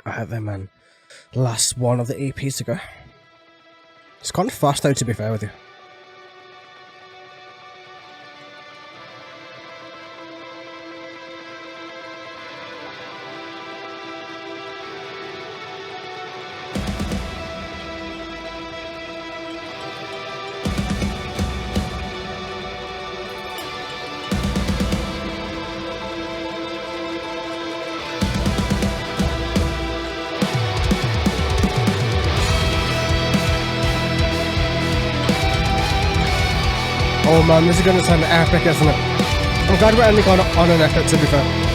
Alright then, man. Last one of the EPs to go. It's gone fast though, to be fair with you. Oh man, this is going to sound epic, isn't it? I'm glad we're ending on an epic, to be fair.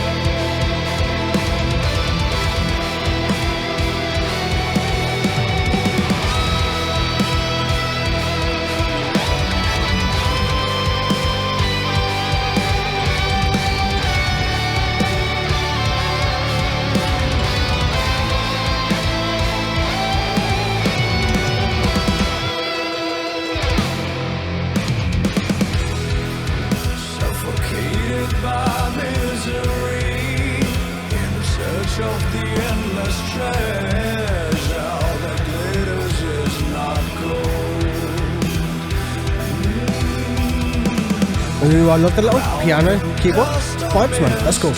Ooh, I love the little piano keyboard vibes, man. That's cool.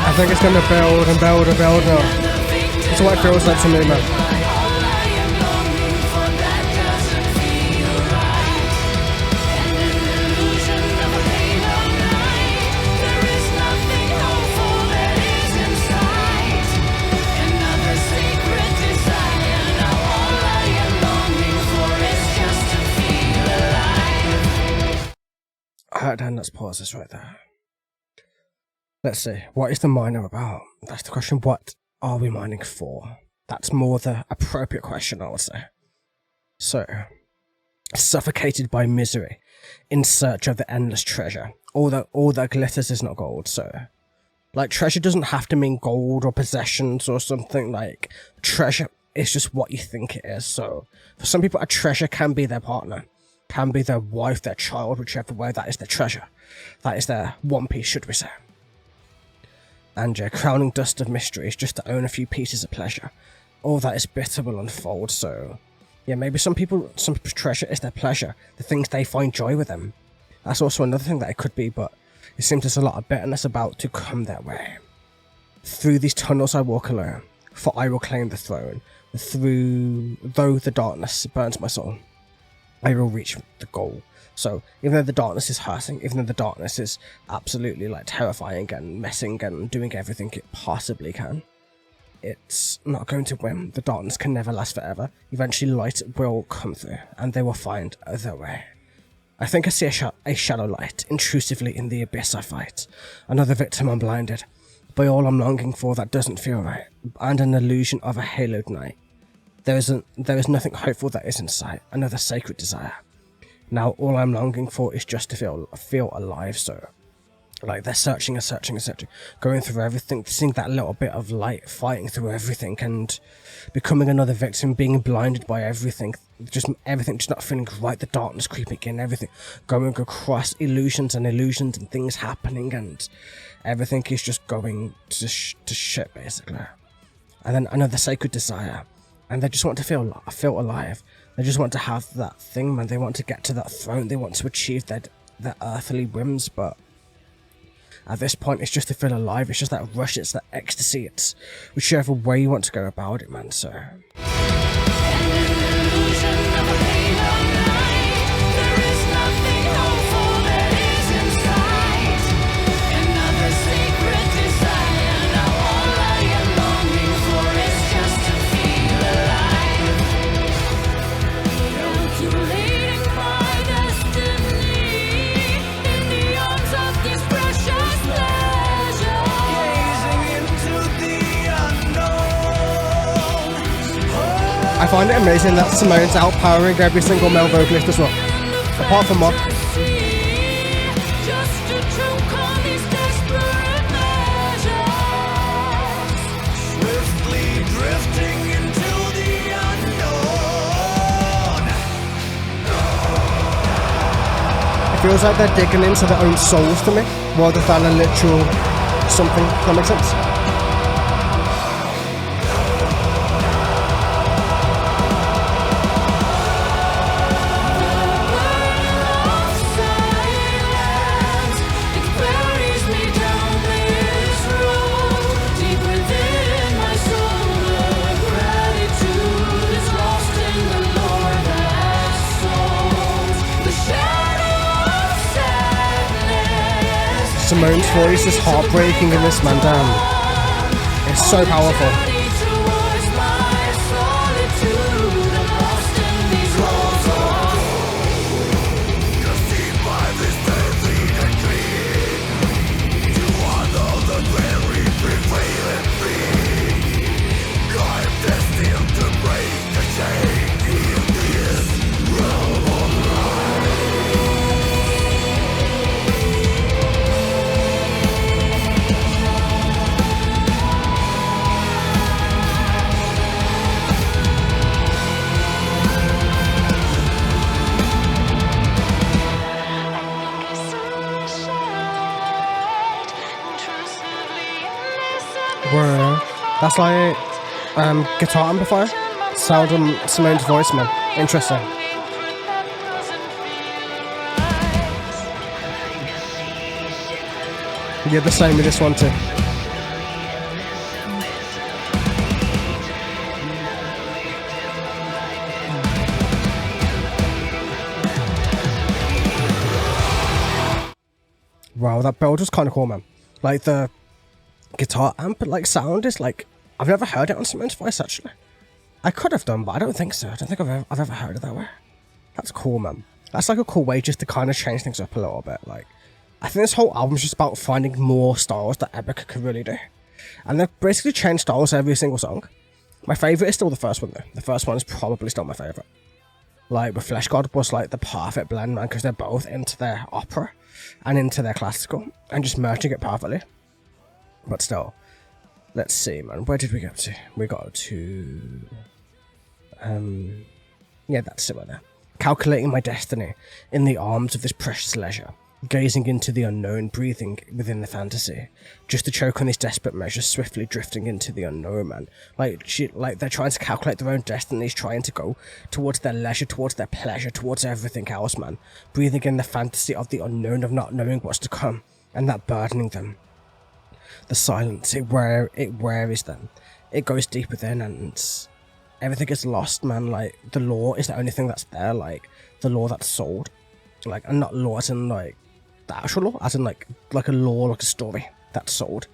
I think it's going to build and build and build now. That's what it feels like to me, man. Alright then, let's pause this right there. Let's see, what is the miner about? That's the question, what are we mining for? That's more the appropriate question, I would say. So, suffocated by misery, in search of the endless treasure. All that glitters is not gold, so... Like, treasure doesn't have to mean gold or possessions or something, like... Treasure is just what you think it is, so... For some people, a treasure can be their partner. Can be their wife, their child, whichever way, that is their treasure. That is their one piece, should we say. And yeah, crowning dust of mystery is just to own a few pieces of pleasure. All that is bitter will unfold, so... Yeah, maybe some treasure is their pleasure, the things they find joy with them. That's also another thing that it could be, but it seems there's a lot of bitterness about to come their way. Through these tunnels I walk alone, for I will claim the throne. Though the darkness burns my soul, I will reach the goal. So, even though the darkness is hurting, even though the darkness is absolutely, like, terrifying and messing and doing everything it possibly can, it's not going to win. The darkness can never last forever. Eventually light will come through, and they will find their way. I think I see a shadow light, intrusively in the abyss I fight. Another victim I'm blinded by all I'm longing for that doesn't feel right, and an illusion of a haloed night. There is nothing hopeful that is in sight, another sacred desire. Now all I'm longing for is just to feel alive, so... Like, they're searching and searching and searching, going through everything, seeing that little bit of light, fighting through everything, and becoming another victim, being blinded by everything, just not feeling right, the darkness creeping in, everything, going across illusions and things happening, and everything is just going to shit, basically. And then another sacred desire, and they just want to feel alive. They just want to have that thing, man. They want to get to that throne, they want to achieve their earthly whims, but at this point, it's just to feel alive, it's just that rush, it's that ecstasy, it's whichever way you want to go about it, man, so... Calculating my destiny in the arms of this find it amazing that Simone's outpowering every single male vocalist as well, apart from Mod. It feels like they're digging into their own souls to me, rather than a literal something. Does that make sense? Simone's voice is heartbreaking in this, man, damn. It's so powerful. That's like guitar amplifier. Sound on Simone's voice, man. Interesting. Yeah, the same with this one too. Wow, that build was kind of cool, man. Like the guitar amp like sound is like, I've never heard it on Simone's voice actually. I could have done, but I don't think so. I don't think I've ever heard it that way. That's cool, man. That's like a cool way just to kind of change things up a little bit. Like, I think this whole album is just about finding more styles that Epica could really do. And they've basically changed styles every single song. My favourite is still the first one though. The first one is probably still my favourite. Like, with Flesh God was like the perfect blend, man, because they're both into their opera and into their classical and just merging it perfectly. But still, let's see, man. Where did we get to? We got to... yeah, that's it right there. Calculating my destiny in the arms of this precious leisure. Gazing into the unknown, breathing within the fantasy. Just to choke on these desperate measures, swiftly drifting into the unknown, man. Like they're trying to calculate their own destinies, trying to go towards their leisure, towards their pleasure, towards everything else, man. Breathing in the fantasy of the unknown, of not knowing what's to come, and that burdening them. The silence, it wearies them. It goes deep within and everything is lost, man. Like, the law is the only thing that's there, like, the law that's sold. Like, and not law as in, like, the actual law, as in, like a law, like a story that's sold.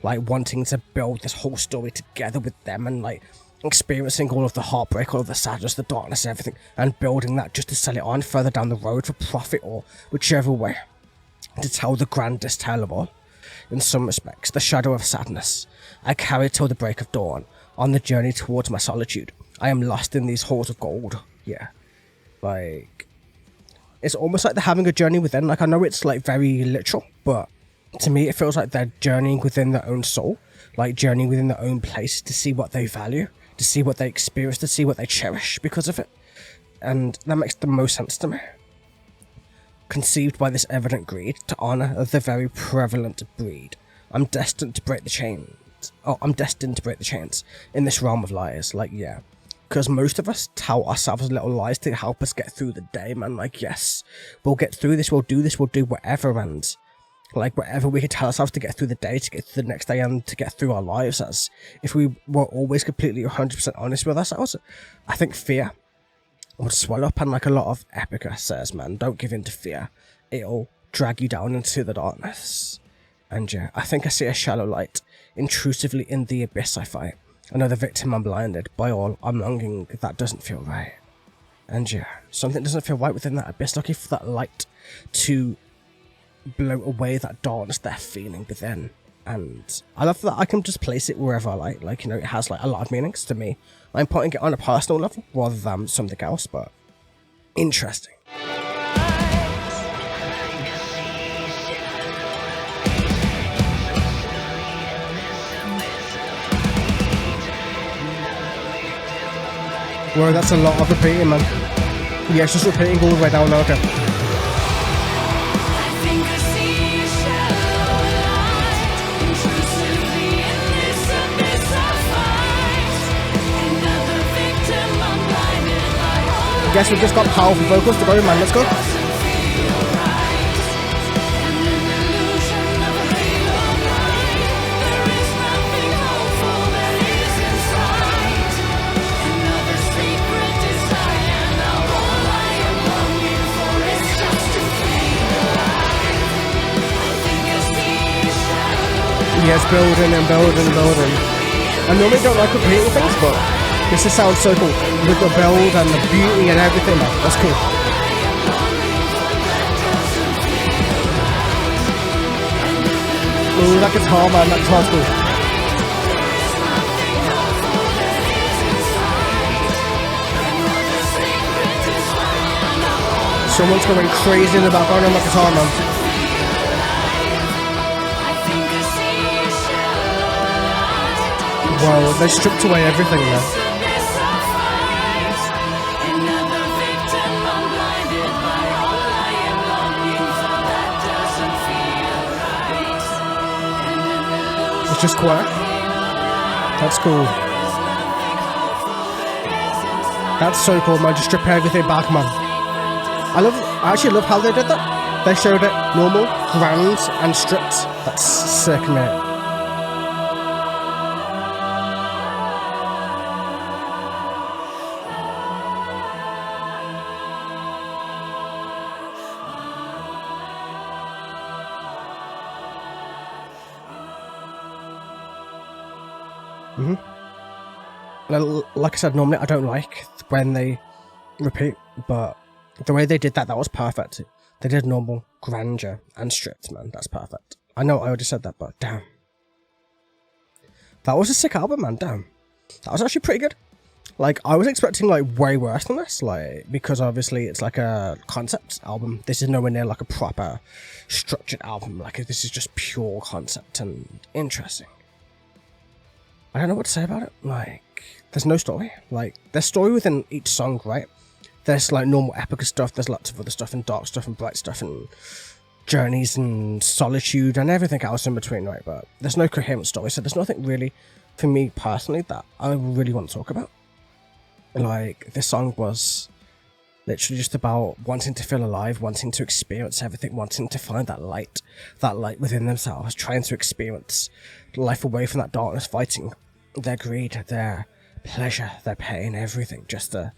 Like, wanting to build this whole story together with them and, like, experiencing all of the heartbreak, all of the sadness, the darkness, everything, and building that just to sell it on further down the road for profit or whichever way. To tell the grandest tale of all. In some respects, the shadow of sadness I carry till the break of dawn. On the journey towards my solitude, I am lost in these halls of gold. Yeah, like, it's almost like they're having a journey within. Like, I know it's like very literal, but to me it feels like they're journeying within their own soul, like journeying within their own place to see what they value, to see what they experience, to see what they cherish because of it. And that makes the most sense to me. Conceived by this evident greed to honour the very prevalent breed, I'm destined to break the chains. Oh, I'm destined to break the chains in this realm of lies. Like, yeah, because most of us tell ourselves little lies to help us get through the day, man. Like, yes, we'll get through this, we'll do whatever, and like whatever we could tell ourselves to get through the day, to get through the next day, and to get through our lives, as if we were always completely 100% honest with ourselves. I think fear would swell up, and like a lot of Epica says, man, don't give in to fear. It'll drag you down into the darkness. And yeah, I think I see a shallow light intrusively in the abyss I fight. Another victim I'm blinded by all I'm longing that doesn't feel right. And yeah, something doesn't feel right within that abyss, looking for that light to blow away that darkness they're feeling within. And I love that I can just place it wherever I like. Like, you know, it has like a lot of meanings to me. I'm putting it on a personal level rather than something else, but interesting. Whoa, that's a lot of repeating, man. Yeah, it's just repeating all the way down, okay. I guess we've just got powerful vocals to go, man. Let's go. Yes, building and building and building. I normally don't like repeating things, but this just sounds so cool. With the build and the beauty and everything, man. That's cool. Ooh, that guitar, man. That guitar's cool. Someone's going crazy in the background on that guitar, man. Whoa, they stripped away everything there. It's just quiet. That's cool. That's so cool, man. Just strip everything back, man. I actually love how they did that. They showed it normal, grand, and stripped. That's sick, mate. Like I said, normally I don't like when they repeat, but the way they did that was perfect. They did normal, grandeur, and stripped, man. That's perfect. I know I already said that, but damn. That was a sick album, man. Damn. That was actually pretty good. Like, I was expecting, like, way worse than this, like, because obviously it's like a concept album. This is nowhere near, like, a proper structured album. Like, this is just pure concept and interesting. I don't know what to say about it. Like, there's no story. Like, there's story within each song, right? There's, like, normal Epica stuff. There's lots of other stuff and dark stuff and bright stuff and journeys and solitude and everything else in between, right? But there's no coherent story. So there's nothing really, for me personally, that I really want to talk about. Like, this song was literally just about wanting to feel alive, wanting to experience everything, wanting to find that light within themselves, trying to experience life away from that darkness, fighting their greed, their pleasure, their pain, everything, just to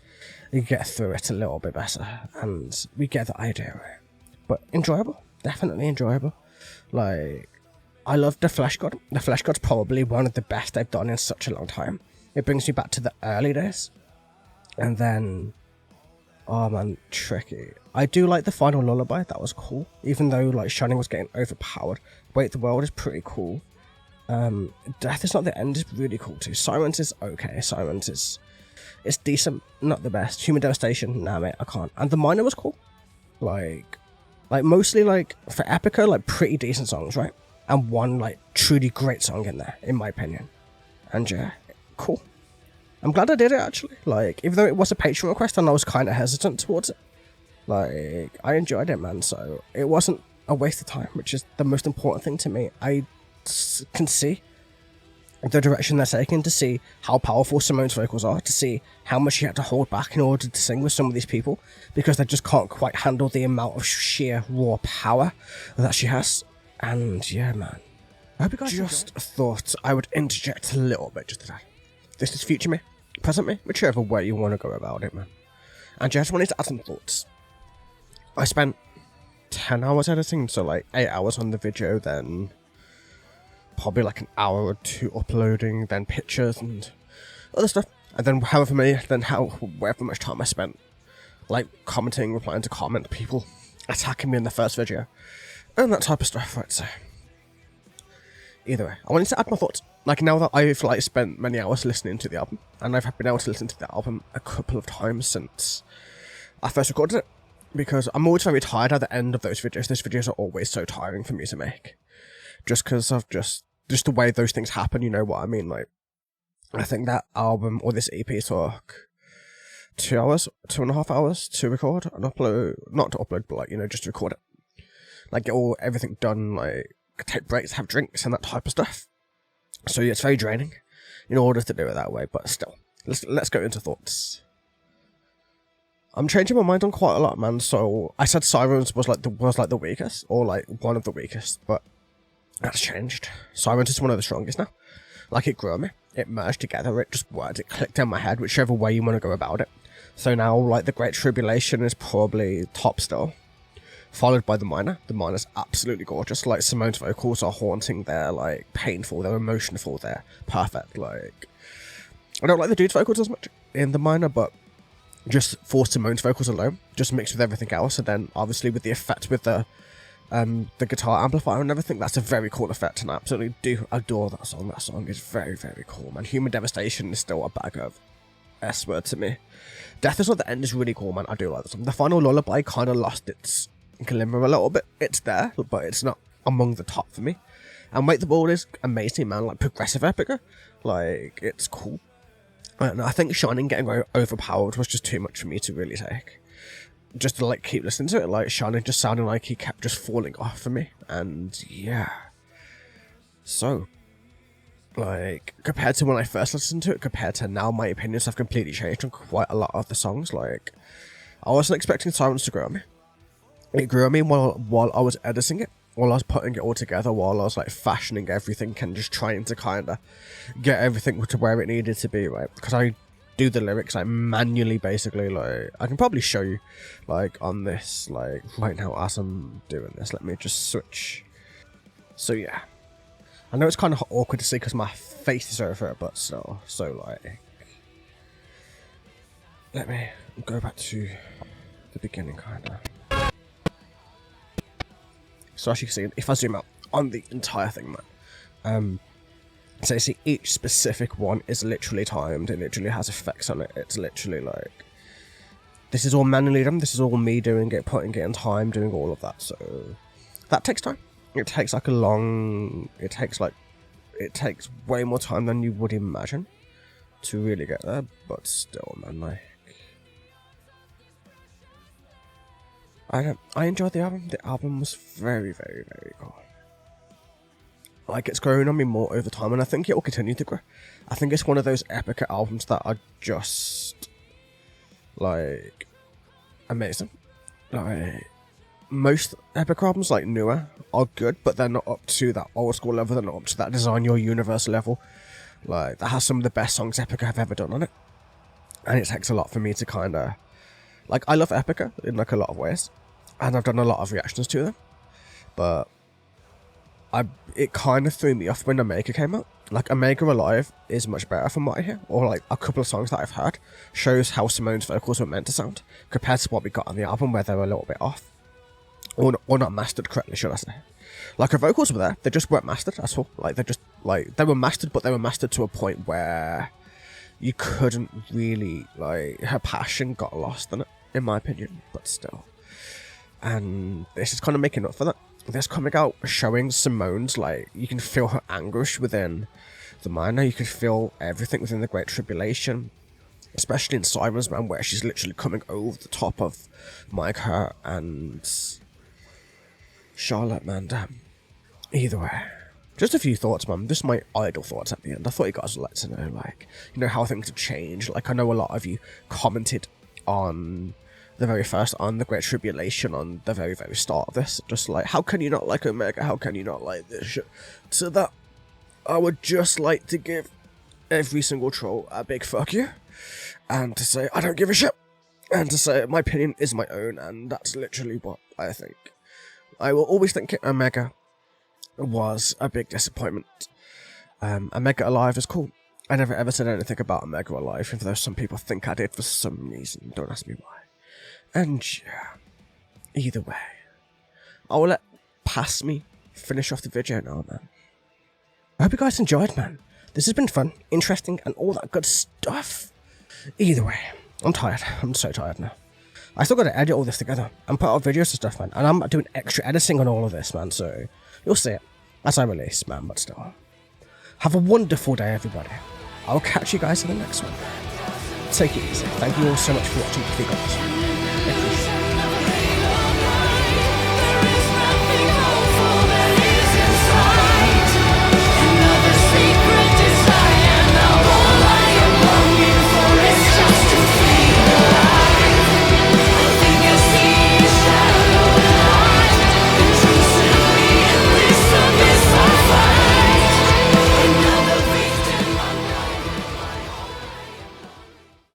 get through it a little bit better. And we get the idea, right? But enjoyable, definitely enjoyable. Like, I love The Flesh God. The Flesh God's probably one of the best they've done in such a long time. It brings me back to the early days. And then, oh man, tricky. I do like the final lullaby, that was cool. Even though, like, Shining was getting overpowered. Wait the World is pretty cool. Death is Not the End is really cool too. Sirens is okay. Sirens is, it's decent, not the best. Human Devastation, nah mate, I can't. And the Minor was cool. Like mostly, like, for Epica, like, pretty decent songs, right? And one, like, truly great song in there, in my opinion. And yeah, cool. I'm glad I did it, actually. Like, even though it was a Patreon request and I was kind of hesitant towards it, like, I enjoyed it, man. So it wasn't a waste of time, which is the most important thing to me. I can see the direction they're taking, to see how powerful Simone's vocals are, to see how much she had to hold back in order to sing with some of these people, because they just can't quite handle the amount of sheer raw power that she has. And yeah, man, I hope you guys just thought I would interject a little bit just today. This is future me, present me, whichever way you want to go about it, man. And just wanted to add some thoughts. I spent 10 hours editing, so like 8 hours on the video, then probably like an hour or two uploading, then pictures and other stuff, and then however much time I spent like commenting, replying to comment, people attacking me in the first video, and that type of stuff, right? So Either way, I wanted to add my thoughts. Like, now that I've like spent many hours listening to the album, and I've been able to listen to the album a couple of times since I first recorded it, because I'm always very tired at the end of those videos. Those videos are always so tiring for me to make, just because of just the way those things happen. You know what I mean? Like, I think that album or this EP took 2 hours, 2.5 hours to record and upload. Not to upload, but like, you know, just to record it. Like, get everything done, like take breaks, have drinks, and that type of stuff. So yeah, it's very draining in order to do it that way. But still, let's go into thoughts. I'm changing my mind on quite a lot, man. So I said Sirens was like the weakest, or like one of the weakest, but that's changed. Sirens is one of the strongest now. Like, it grew on me, it merged together, it just worked, it clicked in my head, whichever way you want to go about it. So now, like, the Great Tribulation is probably top still, followed by the Minor. The Minor's absolutely gorgeous. Like, Simone's vocals are haunting, they're like painful, they're emotional, they're perfect. Like, I don't like the dude's vocals as much in the Minor, but just for Simone's vocals alone, just mixed with everything else, and then obviously with the effect with the guitar amplifier and everything, that's a very cool effect, and I absolutely do adore that song. That song is very, very cool, man. Human Devastation is still a bag of S-word to me. Death Is Not the End is really cool, man. I do like the song. The Final Lullaby kind of lost its glimmer a little bit. It's there, but it's not among the top for me. And Wake the Ball is amazing, man. Like, progressive Epica. Like, it's cool. And I think Shining getting overpowered was just too much for me to really take. Just to like keep listening to it, like Shining just sounding like he kept just falling off for me, and yeah. So, like, compared to when I first listened to it, compared to now, my opinions have completely changed on quite a lot of the songs. Like, I wasn't expecting Sirens to grow on me. It grew on me while I was editing it, while I was putting it all together, while I was like fashioning everything and just trying to kind of get everything to where it needed to be, right? Because I do the lyrics like manually, basically. Like, I can probably show you like on this, like right now as I'm doing this. Let me just switch. So yeah, I know it's kind of awkward to see because my face is over it, but still. So like, let me go back to the beginning, kind of. So as you can see, if I zoom out on the entire thing, man, so you see each specific one is literally timed. It literally has effects on it. It's literally like, this is all manually done. This is all me doing it, putting it in time, doing all of that. So that takes time. It takes like it takes way more time than you would imagine to really get there. But still, man, like, I enjoyed the album. The album was very, very, very cool. Like, it's grown on me more over time, and I think it will continue to grow. I think it's one of those Epica albums that are just, like, amazing. Like, most Epica albums, like, newer, are good, but they're not up to that old school level, they're not up to that Design Your Universe level. Like, that has some of the best songs Epica have ever done on it. And it takes a lot for me to kind of, like, I love Epica in, like, a lot of ways, and I've done a lot of reactions to them, but it kind of threw me off when Omega came out. Like, Omega Alive is much better from what I hear, or like a couple of songs that I've heard shows how Simone's vocals were meant to sound compared to what we got on the album, where they were a little bit off, or not mastered correctly, should I say. Like, her vocals were there, they just weren't mastered at all. Like, they were mastered, but they were mastered to a point where you couldn't really, like, her passion got lost in it, in my opinion, but still. And this is kind of making up for that. This coming out showing Simone's, like, you can feel her anguish within the Minor, you can feel everything within the Great Tribulation, especially in Sirens, man, where she's literally coming over the top of Makai and Charlotte, man, damn. Either way, just a few thoughts, man, just my idle thoughts at the end. I thought you guys would like to know, like, you know, how things have changed. Like, I know a lot of you commented on the very first, on the Great Tribulation, on the very, very start of this, just like, how can you not like Omega, how can you not like this shit? To that, I would just like to give every single troll a big fuck you, and to say, I don't give a shit, and to say, my opinion is my own, and that's literally what I think. I will always think Omega was a big disappointment. Omega Alive is cool. I never ever said anything about Omega Alive, even though some people think I did for some reason, don't ask me why. And yeah, either way, I will let Pass Me finish off the video now, man. I hope you guys enjoyed, man. This has been fun, interesting, and all that good stuff. Either way, I'm tired. I'm so tired now. I still got to edit all this together and put out videos and stuff, man. And I'm doing extra editing on all of this, man. So you'll see it as I release, man. But still, have a wonderful day, everybody. I'll catch you guys in the next one. Take it easy. Thank you all so much for watching.